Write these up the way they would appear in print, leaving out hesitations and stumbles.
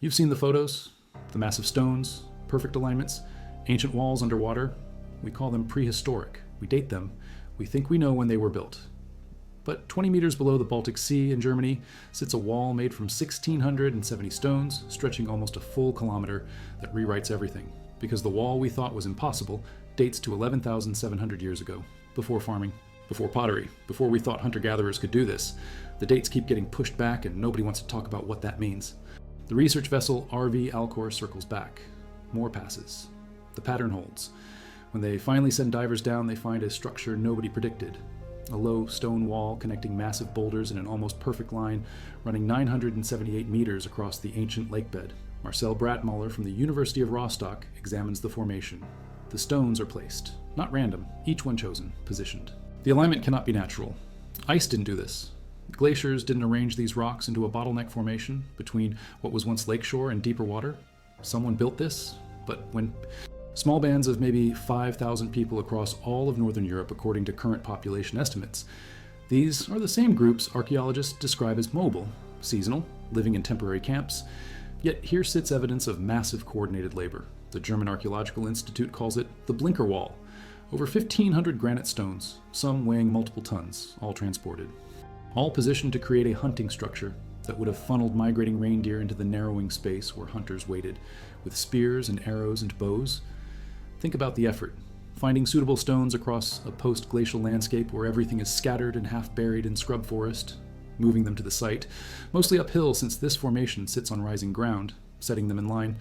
You've seen the photos, the massive stones, perfect alignments, ancient walls underwater. We call them prehistoric. We date them. We think we know when they were built. But 20 meters below the Baltic Sea in Germany sits a wall made from 1,670 stones, stretching almost a full kilometer, that rewrites everything. Because the wall we thought was impossible dates to 11,700 years ago, before farming, before pottery, before we thought hunter-gatherers could do this. The dates keep getting pushed back and nobody wants to talk about what that means. The research vessel RV Alcor circles back. More passes. The pattern holds. When they finally send divers down, they find a structure nobody predicted. A low stone wall connecting massive boulders in an almost perfect line, running 978 meters across the ancient lakebed. Marcel Bratmuller from the University of Rostock examines the formation. The stones are placed, not random, each one chosen, positioned. The alignment cannot be natural. Ice didn't do this. Glaciers didn't arrange these rocks into a bottleneck formation between what was once lakeshore and deeper water. Someone built this, but when small bands of maybe 5,000 people across all of Northern Europe, according to current population estimates. These are the same groups archaeologists describe as mobile, seasonal, living in temporary camps. Yet here sits evidence of massive coordinated labor. The German Archaeological Institute calls it the Blinker Wall. Over 1,500 granite stones, some weighing multiple tons, all transported. All positioned to create a hunting structure that would have funneled migrating reindeer into the narrowing space where hunters waited, with spears and arrows and bows. Think about the effort. Finding suitable stones across a post-glacial landscape where everything is scattered and half buried in scrub forest, moving them to the site, mostly uphill since this formation sits on rising ground, setting them in line.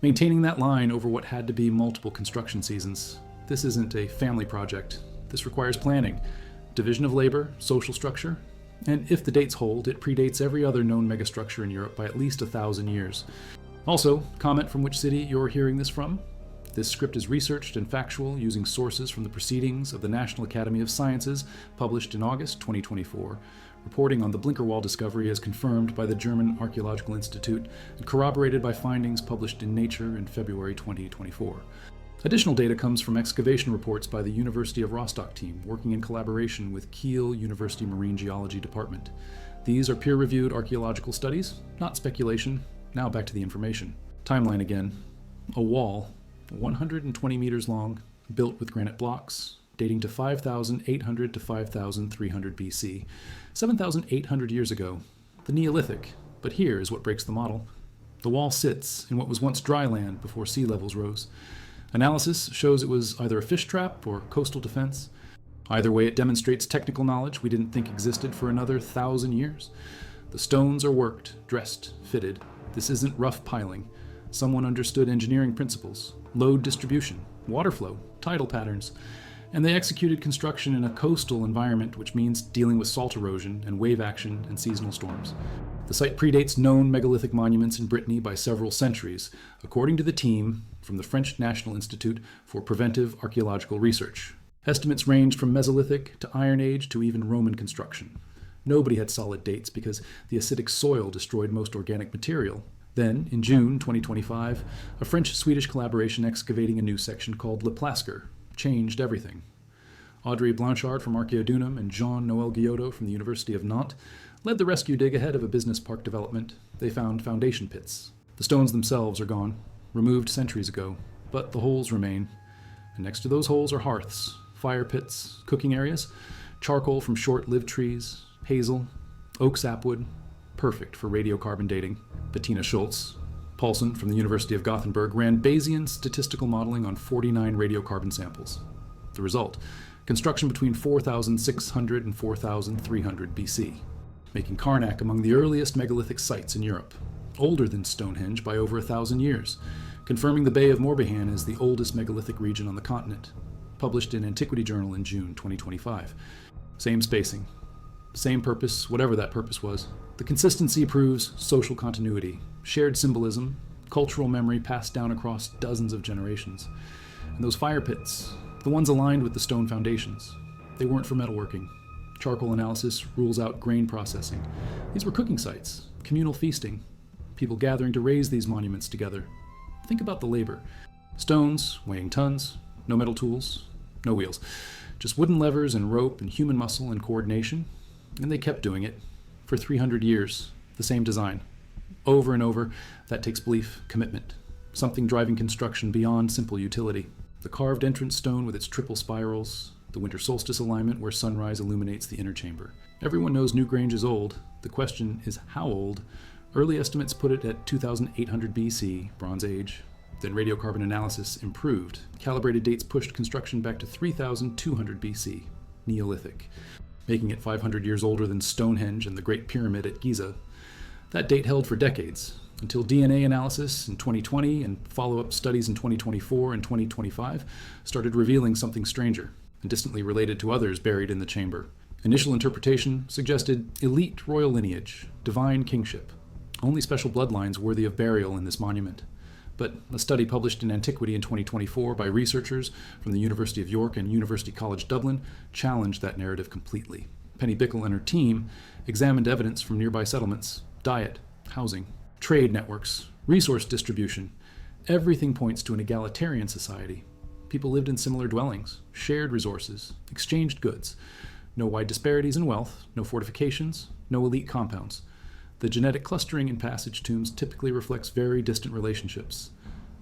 Maintaining that line over what had to be multiple construction seasons. This isn't a family project. This requires planning, division of labor, social structure, and if the dates hold, it predates every other known megastructure in Europe by at least 1,000 years. Also, comment from which city you're hearing this from. This script is researched and factual using sources from the Proceedings of the National Academy of Sciences, published in August 2024, reporting on the Blinker Wall discovery as confirmed by the German Archaeological Institute and corroborated by findings published in Nature in February 2024. Additional data comes from excavation reports by the University of Rostock team, working in collaboration with Kiel University Marine Geology Department. These are peer-reviewed archaeological studies, not speculation. Now back to the information. Timeline again. A wall, 120 meters long, built with granite blocks, dating to 5,800 to 5,300 BC, 7,800 years ago, the Neolithic. But here is what breaks the model. The wall sits in what was once dry land before sea levels rose. Analysis shows it was either a fish trap or coastal defense. Either way, it demonstrates technical knowledge we didn't think existed for another 1,000 years. The stones are worked, dressed, fitted. This isn't rough piling. Someone understood engineering principles, load distribution, water flow, tidal patterns, and they executed construction in a coastal environment, which means dealing with salt erosion and wave action and seasonal storms. The site predates known megalithic monuments in Brittany by several centuries, according to the team from the French National Institute for Preventive Archaeological Research. Estimates ranged from Mesolithic to Iron Age to even Roman construction. Nobody had solid dates because the acidic soil destroyed most organic material. Then, in June 2025, a French-Swedish collaboration excavating a new section called Le Plasker changed everything. Audrey Blanchard from Archaeodunum and Jean-Noël Guillotto from the University of Nantes led the rescue dig ahead of a business park development. They found foundation pits. The stones themselves are gone, removed centuries ago, but the holes remain. And next to those holes are hearths, fire pits, cooking areas, charcoal from short-lived trees, hazel, oak sapwood, perfect for radiocarbon dating. Bettina Schultz, Paulson from the University of Gothenburg ran Bayesian statistical modeling on 49 radiocarbon samples. The result, construction between 4,600 and 4,300 BC, making Carnac among the earliest megalithic sites in Europe, older than Stonehenge by over 1,000 years, confirming the Bay of Morbihan as the oldest megalithic region on the continent, published in Antiquity Journal in June 2025. Same spacing, same purpose, whatever that purpose was. The consistency proves social continuity, shared symbolism, cultural memory passed down across dozens of generations. And those fire pits, the ones aligned with the stone foundations, they weren't for metalworking. Charcoal analysis rules out grain processing. These were cooking sites, communal feasting, people gathering to raise these monuments together. Think about the labor. Stones weighing tons, no metal tools, no wheels. Just wooden levers and rope and human muscle and coordination. And they kept doing it. For 300 years, the same design. Over and over, that takes belief, commitment, something driving construction beyond simple utility. The carved entrance stone with its triple spirals, the winter solstice alignment where sunrise illuminates the inner chamber. Everyone knows Newgrange is old. The question is how old? Early estimates put it at 2800 BC, Bronze Age. Then radiocarbon analysis improved. Calibrated dates pushed construction back to 3200 BC, Neolithic, making it 500 years older than Stonehenge and the Great Pyramid at Giza. That date held for decades, until DNA analysis in 2020 and follow-up studies in 2024 and 2025 started revealing something stranger and distantly related to others buried in the chamber. Initial interpretation suggested elite royal lineage, divine kingship, only special bloodlines worthy of burial in this monument. But a study published in Antiquity in 2024 by researchers from the University of York and University College Dublin challenged that narrative completely. Penny Bickle and her team examined evidence from nearby settlements, diet, housing, trade networks, resource distribution. Everything points to an egalitarian society. People lived in similar dwellings, shared resources, exchanged goods. No wide disparities in wealth, no fortifications, no elite compounds. The genetic clustering in passage tombs typically reflects very distant relationships.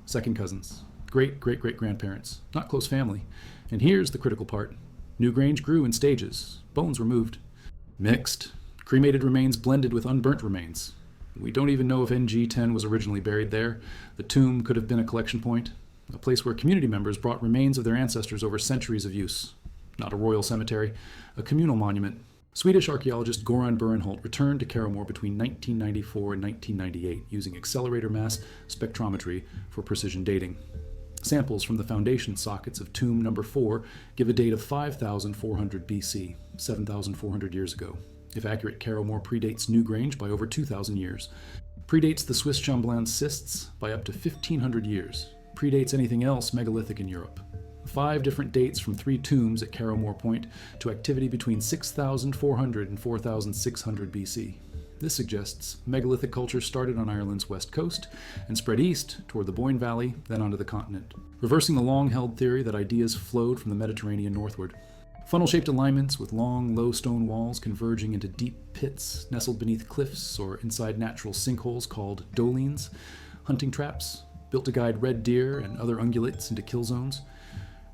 Second cousins, great-great-great-grandparents, not close family. And here's the critical part. Newgrange grew in stages. Bones were moved. Mixed. Cremated remains blended with unburnt remains. We don't even know if NG10 was originally buried there. The tomb could have been a collection point, a place where community members brought remains of their ancestors over centuries of use. Not a royal cemetery, a communal monument. Swedish archaeologist Goran Burenholt returned to Caramore between 1994 and 1998 using accelerator mass spectrometry for precision dating. Samples from the foundation sockets of tomb number 4 give a date of 5400 BC, 7,400 years ago. If accurate, Caramore predates Newgrange by over 2,000 years. Predates the Swiss Chamblin cysts by up to 1,500 years. Predates anything else megalithic in Europe. 5 different dates from 3 tombs at Caramore point to activity between 6,400 and 4,600 BC. This suggests megalithic culture started on Ireland's west coast and spread east toward the Boyne Valley, then onto the continent, reversing the long-held theory that ideas flowed from the Mediterranean northward. Funnel-shaped alignments with long, low stone walls converging into deep pits nestled beneath cliffs or inside natural sinkholes called dolines, hunting traps, built to guide red deer and other ungulates into kill zones.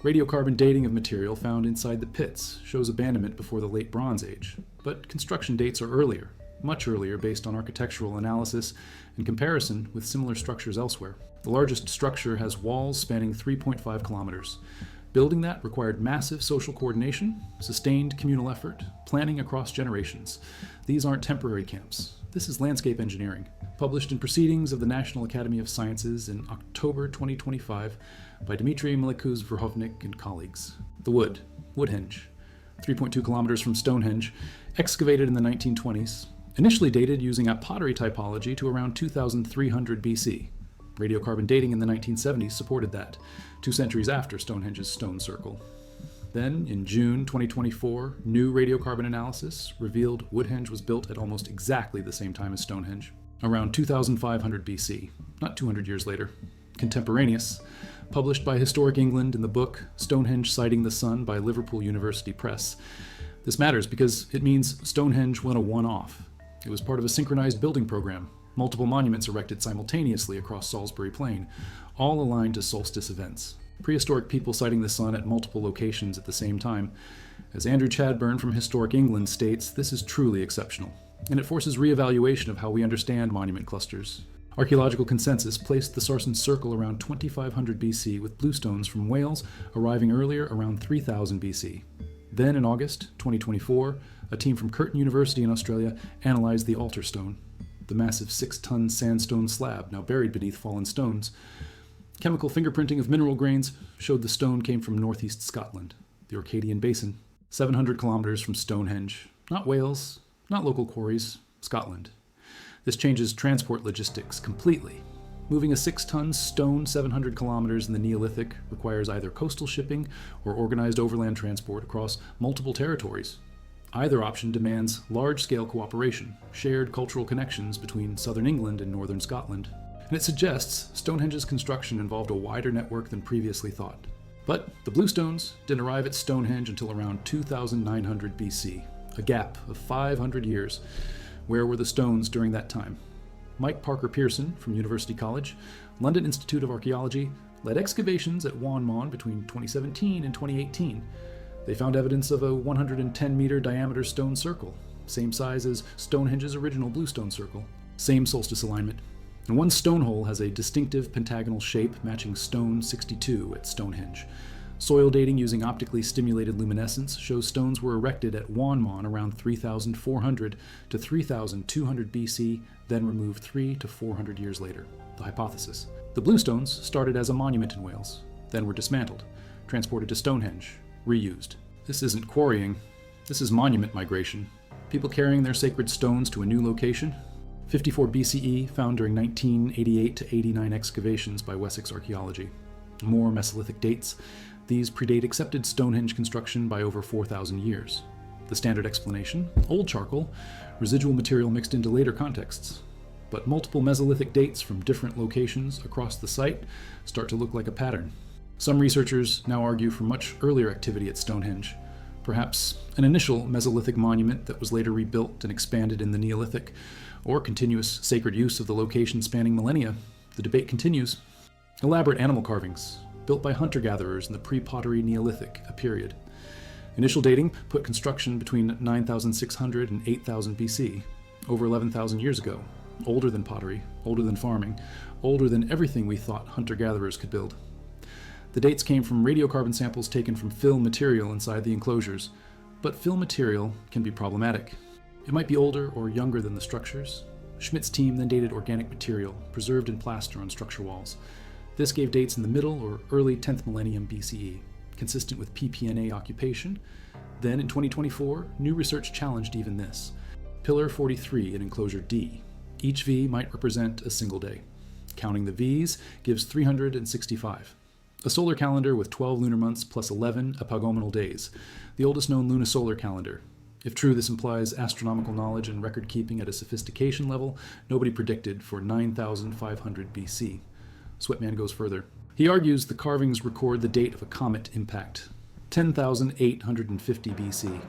Radiocarbon dating of material found inside the pits shows abandonment before the late Bronze Age, but construction dates are earlier, much earlier based on architectural analysis and comparison with similar structures elsewhere. The largest structure has walls spanning 3.5 kilometers. Building that required massive social coordination, sustained communal effort, planning across generations. These aren't temporary camps. This is landscape engineering, published in Proceedings of the National Academy of Sciences in October 2025 by Dmitry Milikuz-Verhovnik and colleagues. The Woodhenge, 3.2 kilometers from Stonehenge, excavated in the 1920s, initially dated using a pottery typology to around 2300 BC. Radiocarbon dating in the 1970s supported that, 2 centuries after Stonehenge's stone circle. Then, in June 2024, new radiocarbon analysis revealed Woodhenge was built at almost exactly the same time as Stonehenge, around 2500 BC, not 200 years later. Contemporaneous, published by Historic England in the book Stonehenge Sighting the Sun by Liverpool University Press. This matters because it means Stonehenge wasn't a one-off. It was part of a synchronized building program, multiple monuments erected simultaneously across Salisbury Plain, all aligned to solstice events. Prehistoric people sighting the sun at multiple locations at the same time. As Andrew Chadburn from Historic England states, this is truly exceptional, and it forces re-evaluation of how we understand monument clusters. Archaeological consensus placed the Sarsen Circle around 2500 BC, with bluestones from Wales arriving earlier around 3000 BC. Then in August 2024, a team from Curtin University in Australia analyzed the altar stone, the massive 6-ton sandstone slab now buried beneath fallen stones. Chemical fingerprinting of mineral grains showed the stone came from northeast Scotland, the Orcadian Basin, 700 kilometers from Stonehenge. Not Wales, not local quarries, Scotland. This changes transport logistics completely. Moving a 6-ton stone 700 kilometers in the Neolithic requires either coastal shipping or organized overland transport across multiple territories. Either option demands large-scale cooperation, shared cultural connections between southern England and northern Scotland. And it suggests Stonehenge's construction involved a wider network than previously thought. But the bluestones didn't arrive at Stonehenge until around 2900 BC, a gap of 500 years. Where were the stones during that time? Mike Parker Pearson from University College, London Institute of Archaeology, led excavations at Wan Mon between 2017 and 2018. They found evidence of a 110-meter diameter stone circle, same size as Stonehenge's original bluestone circle, same solstice alignment. And one stone hole has a distinctive pentagonal shape matching stone 62 at Stonehenge. Soil dating using optically stimulated luminescence shows stones were erected at Wan Mon around 3,400 to 3,200 BC, then removed 300 to 400 years later. The hypothesis: the bluestones started as a monument in Wales, then were dismantled, transported to Stonehenge, reused. This isn't quarrying, this is monument migration. People carrying their sacred stones to a new location. 54 BCE, found during 1988 to 89 excavations by Wessex Archaeology. More Mesolithic dates. These predate accepted Stonehenge construction by over 4,000 years. The standard explanation: old charcoal, residual material mixed into later contexts. But multiple Mesolithic dates from different locations across the site start to look like a pattern. Some researchers now argue for much earlier activity at Stonehenge, perhaps an initial Mesolithic monument that was later rebuilt and expanded in the Neolithic, or continuous sacred use of the location spanning millennia. The debate continues. Elaborate animal carvings, built by hunter-gatherers in the pre-pottery Neolithic, a period. Initial dating put construction between 9,600 and 8,000 BC, over 11,000 years ago. Older than pottery, older than farming, older than everything we thought hunter-gatherers could build. The dates came from radiocarbon samples taken from fill material inside the enclosures, but fill material can be problematic. It might be older or younger than the structures. Schmidt's team then dated organic material, preserved in plaster on structure walls. This gave dates in the middle or early 10th millennium BCE, consistent with PPNA occupation. Then in 2024, new research challenged even this. Pillar 43 in enclosure D. Each V might represent a single day. Counting the V's gives 365. A solar calendar with 12 lunar months plus 11 epagomenal days, the oldest known lunisolar calendar. If true, this implies astronomical knowledge and record keeping at a sophistication level nobody predicted for 9,500 BC. Sweatman goes further. He argues the carvings record the date of a comet impact, 10,850 BC.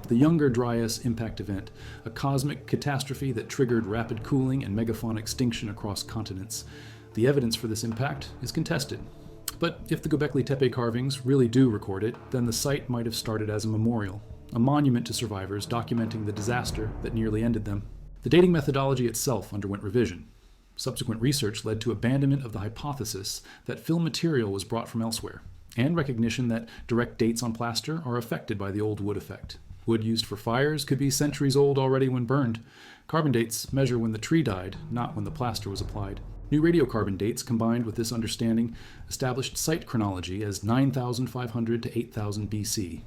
The Younger Dryas impact event, a cosmic catastrophe that triggered rapid cooling and megafauna extinction across continents. The evidence for this impact is contested. But if the Gobekli Tepe carvings really do record it, then the site might have started as a memorial, a monument to survivors documenting the disaster that nearly ended them. The dating methodology itself underwent revision. Subsequent research led to abandonment of the hypothesis that fill material was brought from elsewhere, and recognition that direct dates on plaster are affected by the old wood effect. Wood used for fires could be centuries old already when burned. Carbon dates measure when the tree died, not when the plaster was applied. New radiocarbon dates combined with this understanding established site chronology as 9,500 to 8,000 BC,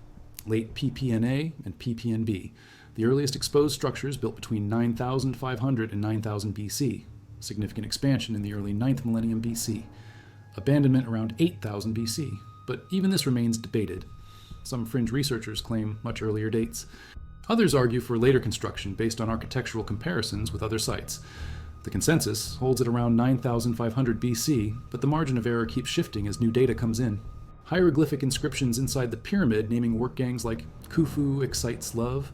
late PPNA and PPNB, the earliest exposed structures built between 9,500 and 9,000 BC, significant expansion in the early 9th millennium BC, abandonment around 8,000 BC, but even this remains debated. Some fringe researchers claim much earlier dates. Others argue for later construction based on architectural comparisons with other sites. The consensus holds at around 9,500 BC, but the margin of error keeps shifting as new data comes in. Hieroglyphic inscriptions inside the pyramid naming work gangs like Khufu excites love,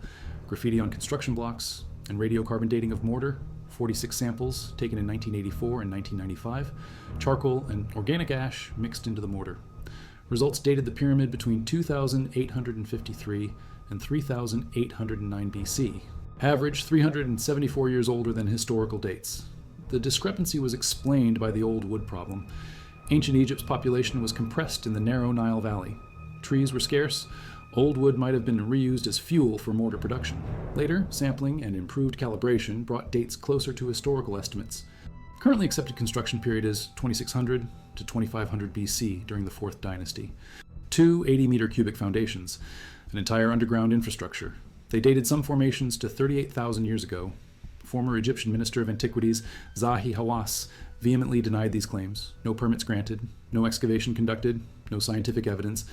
graffiti on construction blocks, and radiocarbon dating of mortar, 46 samples taken in 1984 and 1995, charcoal and organic ash mixed into the mortar. Results dated the pyramid between 2,853 and 3,809 BC. Average 374 years older than historical dates. The discrepancy was explained by the old wood problem. Ancient Egypt's population was compressed in the narrow Nile Valley. Trees were scarce. Old wood might have been reused as fuel for mortar production. Later, sampling and improved calibration brought dates closer to historical estimates. Currently accepted construction period is 2600 to 2500 BC during the 4th dynasty. 2 80-meter cubic foundations, an entire underground infrastructure. They dated some formations to 38,000 years ago. Former Egyptian Minister of Antiquities Zahi Hawass vehemently denied these claims. No permits granted, no excavation conducted, no scientific evidence.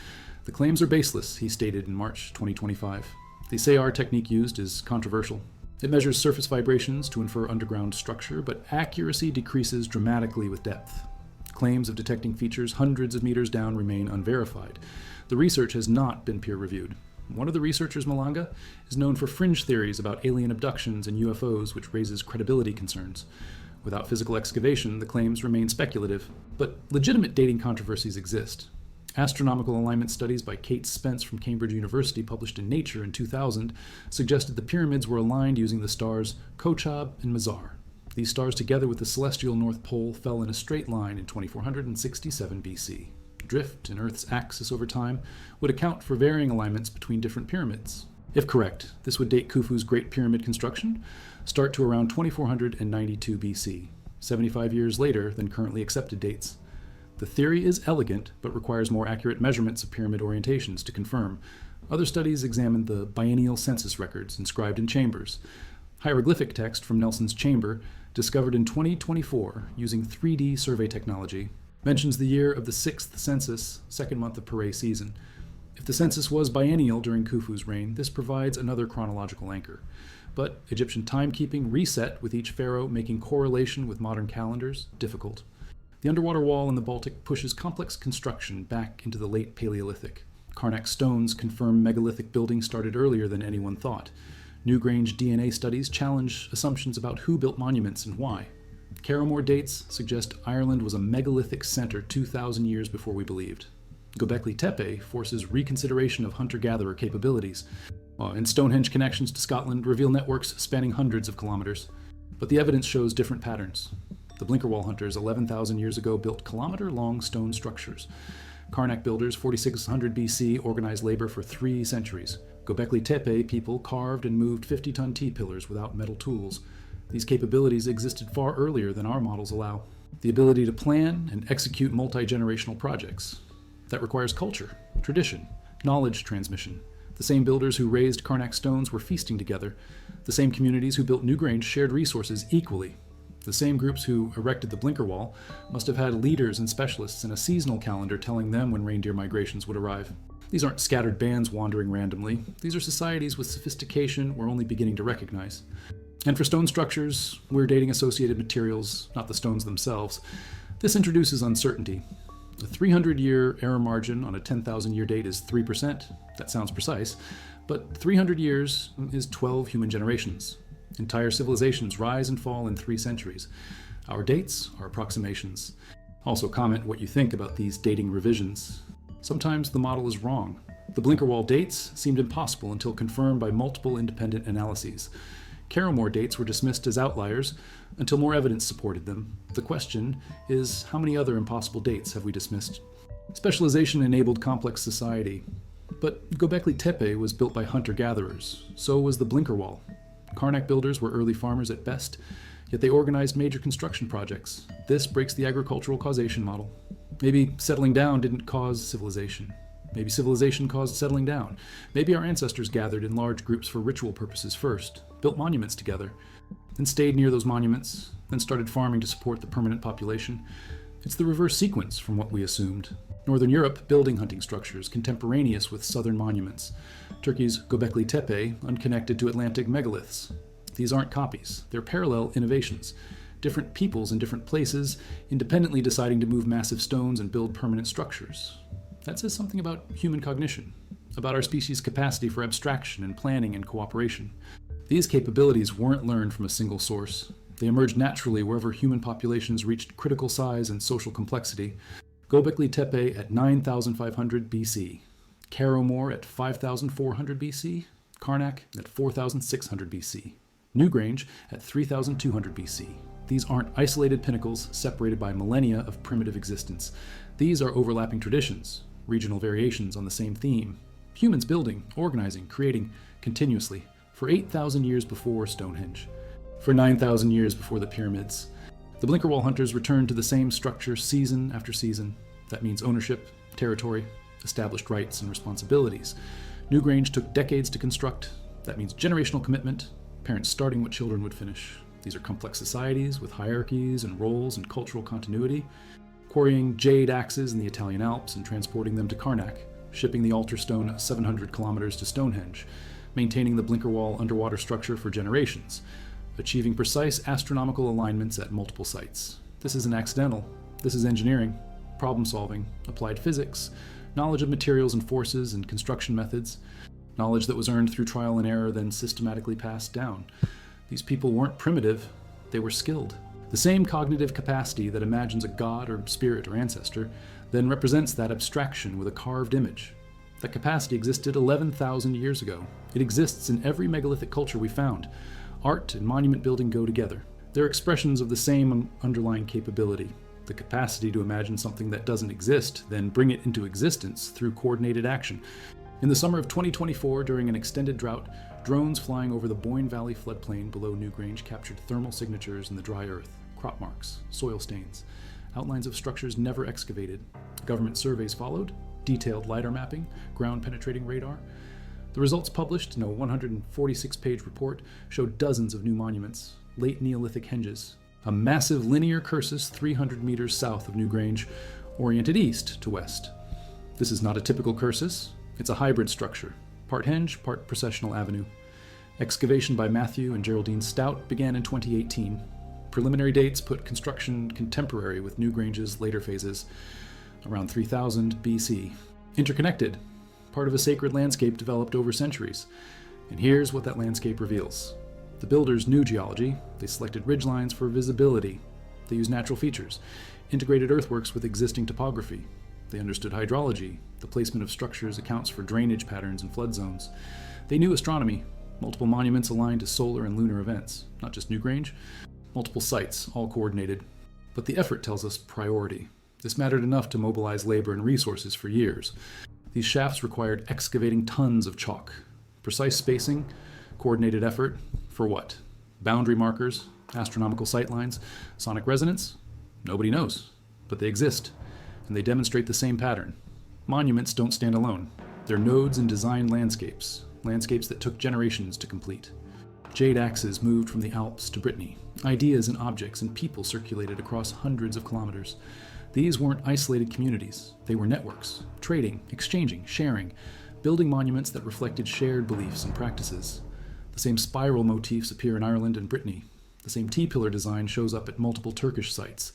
The claims are baseless, he stated in March 2025. The SAR technique used is controversial. It measures surface vibrations to infer underground structure, but accuracy decreases dramatically with depth. Claims of detecting features hundreds of meters down remain unverified. The research has not been peer-reviewed. One of the researchers, Malanga, is known for fringe theories about alien abductions and UFOs, which raises credibility concerns. Without physical excavation, the claims remain speculative, but legitimate dating controversies exist. Astronomical alignment studies by Kate Spence from Cambridge University, published in Nature in 2000, suggested the pyramids were aligned using the stars Kochab and Mizar. These stars, together with the celestial North Pole, fell in a straight line in 2467 BC. Drift in Earth's axis over time would account for varying alignments between different pyramids. If correct, this would date Khufu's Great Pyramid construction start to around 2492 BC, 75 years later than currently accepted dates. The theory is elegant, but requires more accurate measurements of pyramid orientations to confirm. Other studies examined the biennial census records inscribed in chambers. Hieroglyphic text from Nelson's chamber, discovered in 2024 using 3D survey technology, mentions the year of the 6th census, second month of Pare season. If the census was biennial during Khufu's reign, this provides another chronological anchor. But Egyptian timekeeping reset with each pharaoh, making correlation with modern calendars difficult. The underwater wall in the Baltic pushes complex construction back into the late Paleolithic. Carnac stones confirm megalithic building started earlier than anyone thought. Newgrange DNA studies challenge assumptions about who built monuments and why. Caramore dates suggest Ireland was a megalithic center 2,000 years before we believed. Gobekli Tepe forces reconsideration of hunter-gatherer capabilities. And Stonehenge connections to Scotland reveal networks spanning hundreds of kilometers. But the evidence shows different patterns. The Blinkerwall hunters 11,000 years ago built kilometer-long stone structures. Carnac builders 4600 BC organized labor for 3 centuries. Gobekli Tepe people carved and moved 50-ton T-pillars without metal tools. These capabilities existed far earlier than our models allow. The ability to plan and execute multi-generational projects. That requires culture, tradition, knowledge transmission. The same builders who raised Carnac stones were feasting together. The same communities who built Newgrange shared resources equally. The same groups who erected the Blinker Wall must have had leaders and specialists and a seasonal calendar telling them when reindeer migrations would arrive. These aren't scattered bands wandering randomly. These are societies with sophistication we're only beginning to recognize. And for stone structures, we're dating associated materials, not the stones themselves. This introduces uncertainty. A 300-year error margin on a 10,000-year date is 3%. That sounds precise. But 300 years is 12 human generations. Entire civilizations rise and fall in 3 centuries. Our dates are approximations. Also comment what you think about these dating revisions. Sometimes the model is wrong. The Blinker Wall dates seemed impossible until confirmed by multiple independent analyses. Caramore dates were dismissed as outliers until more evidence supported them. The question is, how many other impossible dates have we dismissed? Specialization enabled complex society. But Gobekli Tepe was built by hunter-gatherers. So was the Blinker Wall. Carnac builders were early farmers at best, yet they organized major construction projects. This breaks the agricultural causation model. Maybe settling down didn't cause civilization. Maybe civilization caused settling down. Maybe our ancestors gathered in large groups for ritual purposes first, built monuments together, then stayed near those monuments, then started farming to support the permanent population. It's the reverse sequence from what we assumed. Northern Europe building hunting structures contemporaneous with southern monuments. Turkey's Gobekli Tepe unconnected to Atlantic megaliths. These aren't copies, they're parallel innovations. Different peoples in different places, independently deciding to move massive stones and build permanent structures. That says something about human cognition, about our species' capacity for abstraction and planning and cooperation. These capabilities weren't learned from a single source. They emerged naturally wherever human populations reached critical size and social complexity. Gobekli Tepe at 9,500 BC, Caramore at 5,400 BC, Carnac at 4,600 BC, Newgrange at 3,200 BC. These aren't isolated pinnacles separated by millennia of primitive existence. These are overlapping traditions, regional variations on the same theme. Humans building, organizing, creating continuously for 8,000 years before Stonehenge, for 9,000 years before the pyramids. The Blinker Wall hunters returned to the same structure season after season. That means ownership, territory, established rights and responsibilities. Newgrange took decades to construct. That means generational commitment, parents starting what children would finish. These are complex societies with hierarchies and roles and cultural continuity. Quarrying jade axes in the Italian Alps and transporting them to Carnac, shipping the altar stone 700 kilometers to Stonehenge, maintaining the Blinker Wall underwater structure for generations, achieving precise astronomical alignments at multiple sites. This isn't accidental. This is engineering, problem solving, applied physics, knowledge of materials and forces and construction methods, knowledge that was earned through trial and error then systematically passed down. These people weren't primitive, they were skilled. The same cognitive capacity that imagines a god or spirit or ancestor then represents that abstraction with a carved image. That capacity existed 11,000 years ago. It exists in every megalithic culture we found. Art and monument building go together. They're expressions of the same underlying capability, the capacity to imagine something that doesn't exist, then bring it into existence through coordinated action. In the summer of 2024, during an extended drought, drones flying over the Boyne Valley floodplain below Newgrange captured thermal signatures in the dry earth, crop marks, soil stains, outlines of structures never excavated. Government surveys followed, detailed LiDAR mapping, ground-penetrating radar. The results published in a 146-page report showed dozens of new monuments, late Neolithic henges, a massive linear cursus 300 meters south of Newgrange, oriented east to west. This is not a typical cursus. It's a hybrid structure, part henge, part processional avenue. Excavation by Matthew and Geraldine Stout began in 2018. Preliminary dates put construction contemporary with Newgrange's later phases, around 3000 BC. Interconnected, part of a sacred landscape developed over centuries. And here's what that landscape reveals. The builders knew geology. They selected ridgelines for visibility. They used natural features, integrated earthworks with existing topography. They understood hydrology. The placement of structures accounts for drainage patterns and flood zones. They knew astronomy. Multiple monuments aligned to solar and lunar events, not just Newgrange. Multiple sites, all coordinated. But the effort tells us priority. This mattered enough to mobilize labor and resources for years. These shafts required excavating tons of chalk. Precise spacing, coordinated effort, for what? Boundary markers, astronomical sightlines, sonic resonance? Nobody knows, but they exist, and they demonstrate the same pattern. Monuments don't stand alone. They're nodes in designed landscapes that took generations to complete. Jade axes moved from the Alps to Brittany. Ideas and objects and people circulated across hundreds of kilometers. These weren't isolated communities. They were networks, trading, exchanging, sharing, building monuments that reflected shared beliefs and practices. The same spiral motifs appear in Ireland and Brittany. The same T-pillar design shows up at multiple Turkish sites.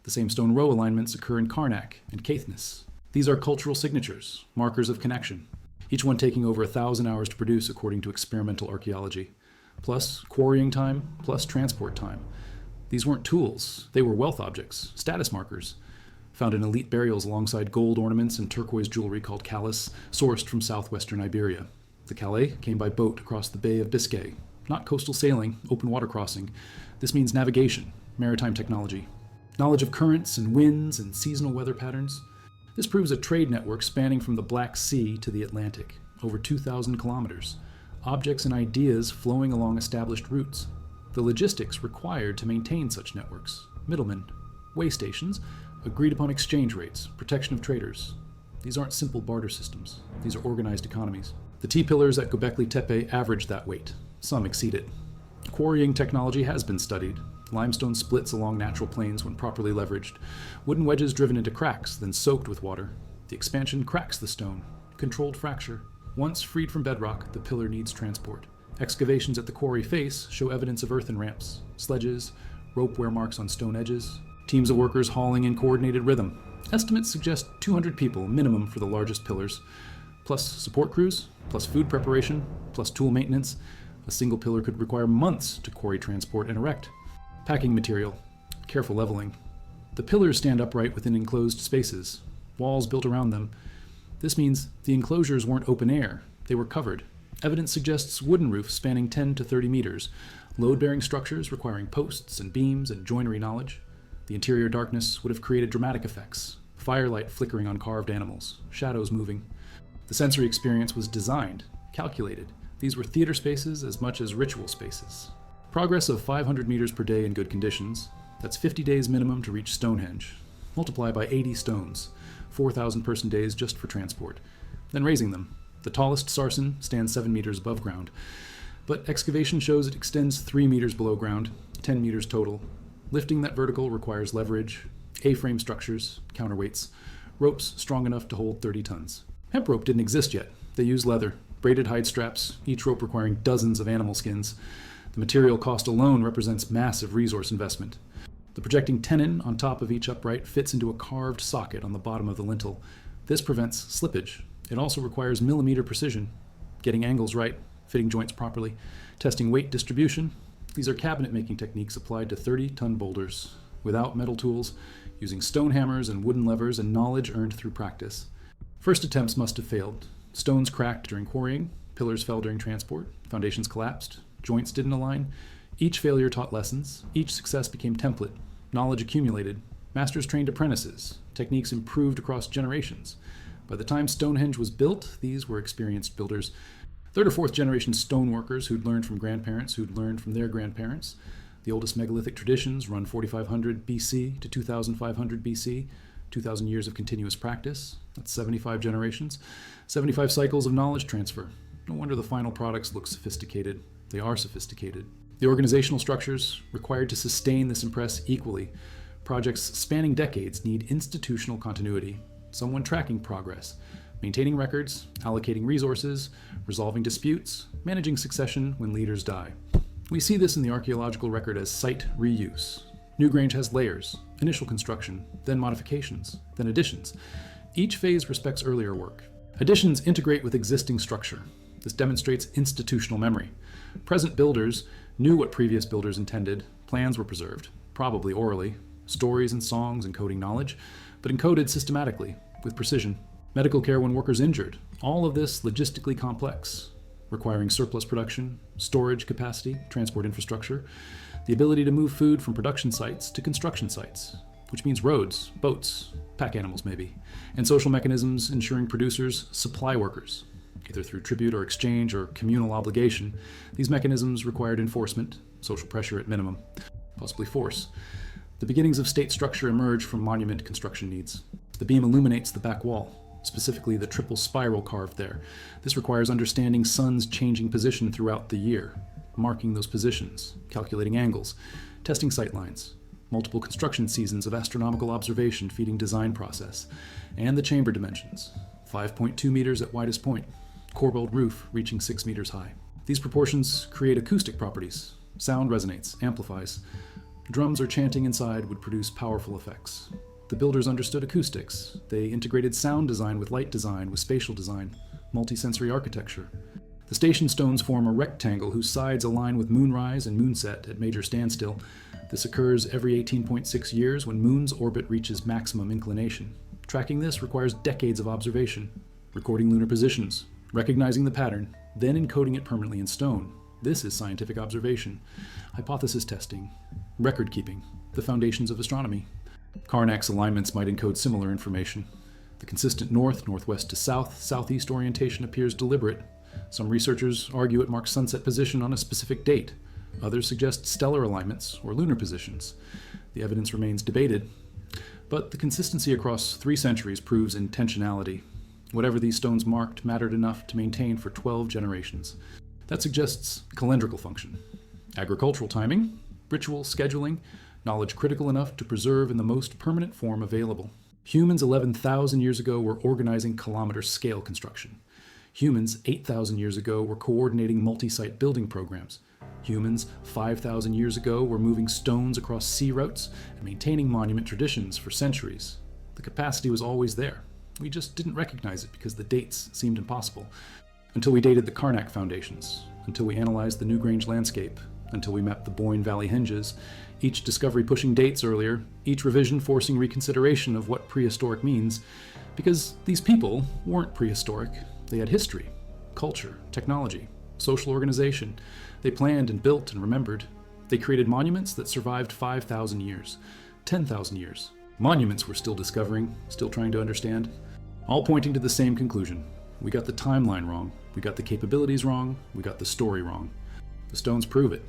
The same stone row alignments occur in Carnac and Caithness. These are cultural signatures, markers of connection, each one taking over 1,000 hours to produce according to experimental archaeology, plus quarrying time, plus transport time. These weren't tools, they were wealth objects, status markers, found in elite burials alongside gold ornaments and turquoise jewelry called calice, sourced from southwestern Iberia. The calais came by boat across the Bay of Biscay, not coastal sailing, open water crossing. This means navigation, maritime technology, knowledge of currents and winds and seasonal weather patterns. This proves a trade network spanning from the Black Sea to the Atlantic, over 2,000 kilometers. Objects and ideas flowing along established routes. The logistics required to maintain such networks. Middlemen, way stations, agreed upon exchange rates, protection of traders. These aren't simple barter systems. These are organized economies. The T-pillars at Gobekli Tepe average that weight. Some exceed it. Quarrying technology has been studied. Limestone splits along natural plains when properly leveraged. Wooden wedges driven into cracks, then soaked with water. The expansion cracks the stone. Controlled fracture. Once freed from bedrock, the pillar needs transport. Excavations at the quarry face show evidence of earthen ramps, sledges, rope wear marks on stone edges, teams of workers hauling in coordinated rhythm. Estimates suggest 200 people minimum for the largest pillars, plus support crews, plus food preparation, plus tool maintenance. A single pillar could require months to quarry, transport, and erect. Packing material, careful leveling. The pillars stand upright within enclosed spaces, walls built around them. This means the enclosures weren't open air, they were covered. Evidence suggests wooden roofs spanning 10 to 30 meters, load-bearing structures requiring posts and beams and joinery knowledge. The interior darkness would have created dramatic effects, firelight flickering on carved animals, shadows moving. The sensory experience was designed, calculated. These were theater spaces as much as ritual spaces. Progress of 500 meters per day in good conditions. That's 50 days minimum to reach Stonehenge. Multiply by 80 stones, 4,000 person days just for transport. Then raising them. The tallest sarsen stands 7 meters above ground, but excavation shows it extends 3 meters below ground, 10 meters total. Lifting that vertical requires leverage, A-frame structures, counterweights, ropes strong enough to hold 30 tons. Hemp rope didn't exist yet. They used leather, braided hide straps, each rope requiring dozens of animal skins. The material cost alone represents massive resource investment. The projecting tenon on top of each upright fits into a carved socket on the bottom of the lintel. This prevents slippage. It also requires millimeter precision, getting angles right, fitting joints properly, testing weight distribution. These are cabinet-making techniques applied to 30-ton boulders, without metal tools, using stone hammers and wooden levers and knowledge earned through practice. First attempts must have failed. Stones cracked during quarrying, pillars fell during transport, foundations collapsed, joints didn't align. Each failure taught lessons, each success became template, knowledge accumulated, masters trained apprentices, techniques improved across generations. By the time Stonehenge was built, these were experienced builders, third or fourth generation stoneworkers who'd learned from grandparents who'd learned from their grandparents. The oldest megalithic traditions run 4500 BC to 2500 BC, 2,000 years of continuous practice. That's 75 generations, 75 cycles of knowledge transfer. No wonder the final products look sophisticated. They are sophisticated. The organizational structures required to sustain this impress equally. Projects spanning decades need institutional continuity, someone tracking progress, maintaining records, allocating resources, resolving disputes, managing succession when leaders die. We see this in the archaeological record as site reuse. Newgrange has layers, initial construction, then modifications, then additions. Each phase respects earlier work. Additions integrate with existing structure. This demonstrates institutional memory. Present builders knew what previous builders intended, plans were preserved, probably orally, stories and songs encoding knowledge, but encoded systematically, with precision. Medical care when workers injured, all of this logistically complex, requiring surplus production, storage capacity, transport infrastructure, the ability to move food from production sites to construction sites, which means roads, boats, pack animals maybe, and social mechanisms ensuring producers supply workers, either through tribute or exchange or communal obligation. These mechanisms required enforcement, social pressure at minimum, possibly force. The beginnings of state structure emerge from monument construction needs. The beam illuminates the back wall, specifically the triple spiral carved there. This requires understanding sun's changing position throughout the year, marking those positions, calculating angles, testing sight lines, multiple construction seasons of astronomical observation feeding design process, and the chamber dimensions, 5.2 meters at widest point, corbelled roof reaching 6 meters high. These proportions create acoustic properties. Sound resonates, amplifies. Drums or chanting inside would produce powerful effects. The builders understood acoustics. They integrated sound design with light design, with spatial design, multisensory architecture. The station stones form a rectangle whose sides align with moonrise and moonset at major standstill. This occurs every 18.6 years when Moon's orbit reaches maximum inclination. Tracking this requires decades of observation, recording lunar positions, recognizing the pattern, then encoding it permanently in stone. This is scientific observation, hypothesis testing, record keeping, the foundations of astronomy. Carnac's alignments might encode similar information. The consistent north, northwest to south, southeast orientation appears deliberate. Some researchers argue it marks sunset position on a specific date. Others suggest stellar alignments or lunar positions. The evidence remains debated, but the consistency across 3 centuries proves intentionality. Whatever these stones marked mattered enough to maintain for 12 generations. That suggests calendrical function. Agricultural timing, ritual scheduling, knowledge critical enough to preserve in the most permanent form available. Humans 11,000 years ago were organizing kilometer-scale construction. Humans 8,000 years ago were coordinating multi-site building programs. Humans 5,000 years ago were moving stones across sea routes and maintaining monument traditions for centuries. The capacity was always there. We just didn't recognize it because the dates seemed impossible. Until we dated the Carnac foundations, until we analyzed the Newgrange landscape, until we mapped the Boyne Valley hinges, each discovery pushing dates earlier, each revision forcing reconsideration of what prehistoric means, because these people weren't prehistoric. They had history, culture, technology, social organization. They planned and built and remembered. They created monuments that survived 5,000 years, 10,000 years. Monuments we're still discovering, still trying to understand, all pointing to the same conclusion. We got the timeline wrong, we got the capabilities wrong, we got the story wrong. The stones prove it.